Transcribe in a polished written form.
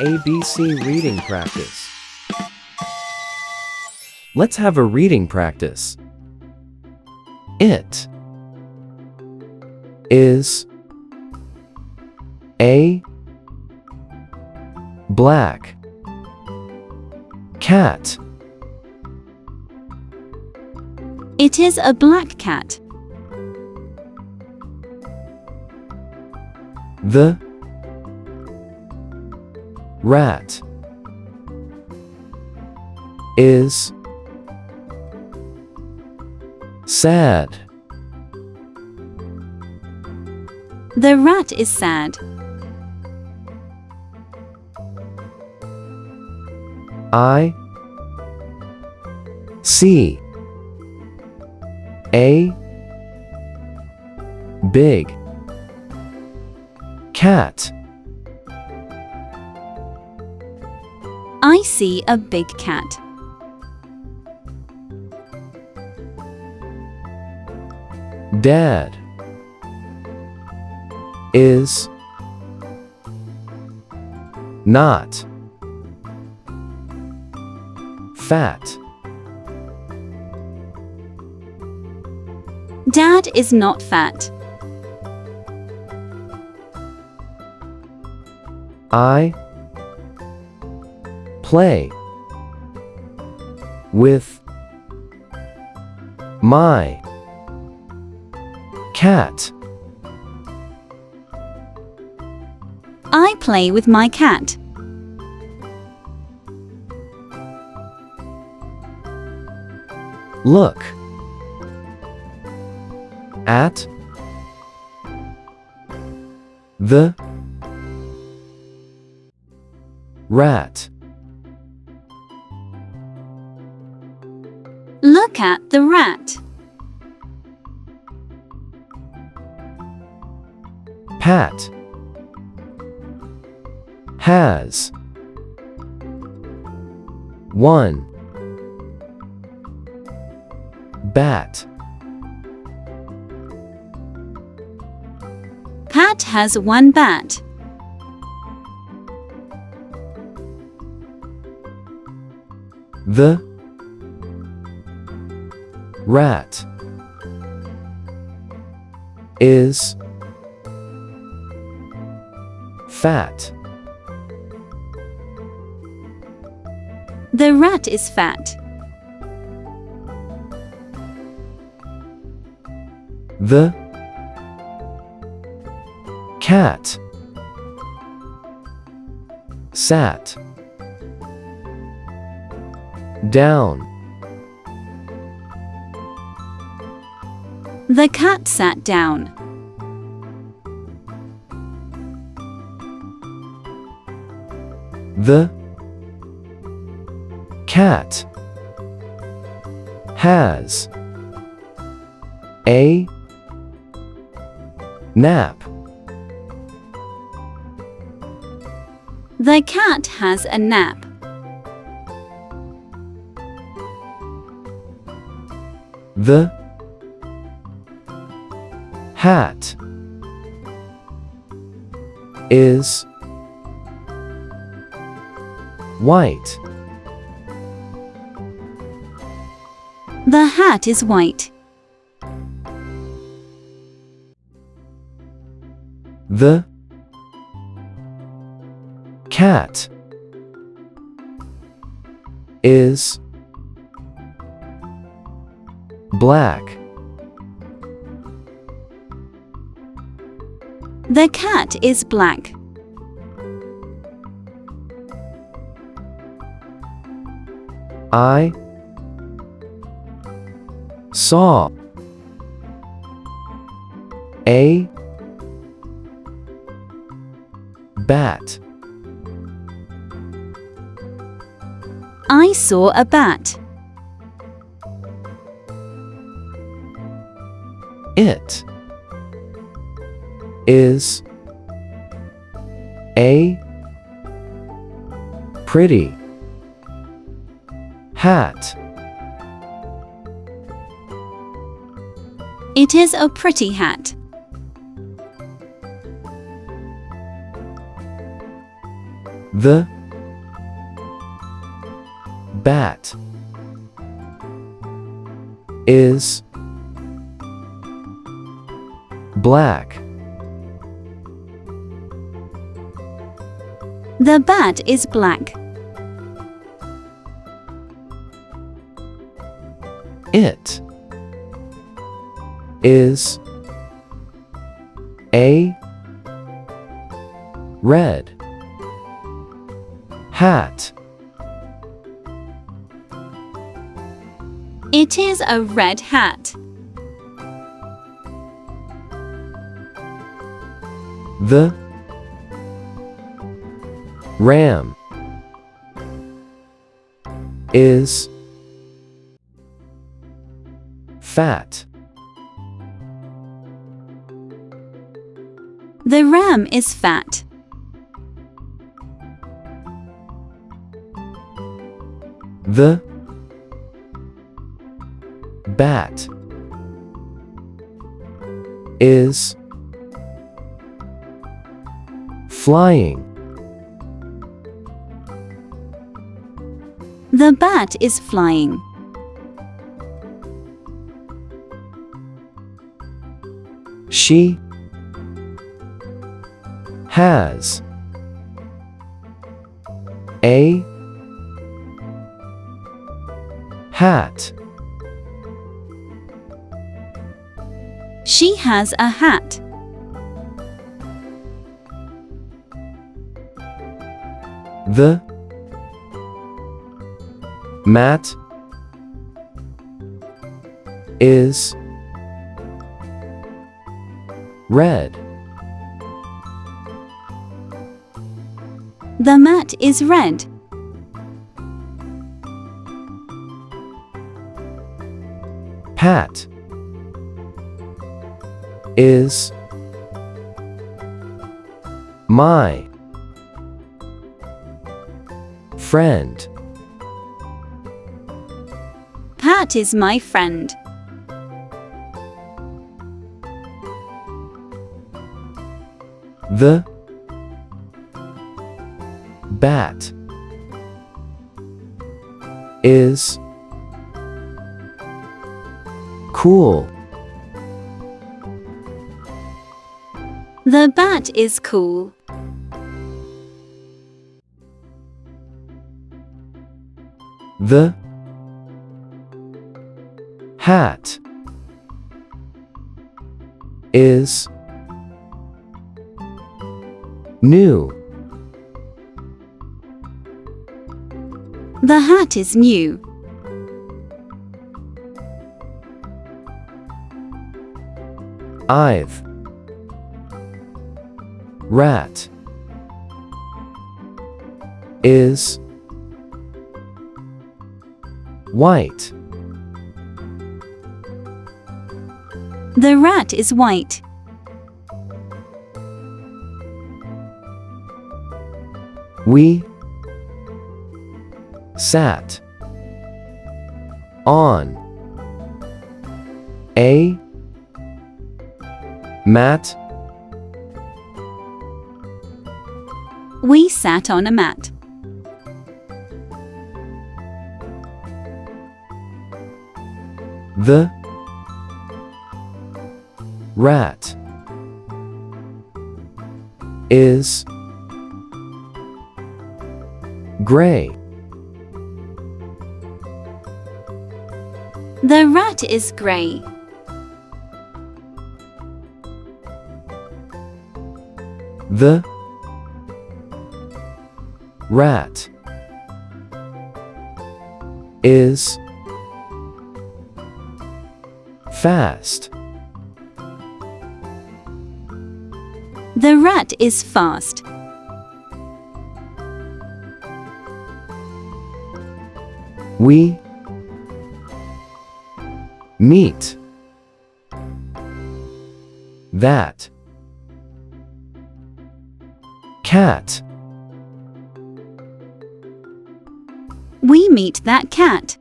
ABC reading practice. Let's have a reading practice. It is a black cat. It is a black cat. The rat is sad. The rat is sad. I see a big cat. I see a big cat. Dad is not fat. Dad is not fat. I play with my cat. I play with my cat. Look at the rat. Look at the rat. Pat has one bat. Pat has one bat. The rat is fat. The rat is fat. The cat sat down. The cat sat down. The cat has a nap. The cat has a nap. The hat is white. The hat is white. The cat is black. The cat is black. I saw a bat. I saw a bat. It is a pretty hat. It is a pretty hat. The bat is black. The bat is black. It is a red hat. It is a red hat. The ram is fat. The ram is fat. The bat is flying. The bat is flying. She has a hat. She has a hat. The mat is red. The mat is red. Pat is my friend. Pat is my friend. The bat is cool. The bat is cool. The hat is new. The hat is new. I've rat is white. The rat is white. We sat on a mat. We sat on a mat. The rat is gray. The rat is gray. The rat is fast. The rat is fast. We meet that cat. We meet that cat.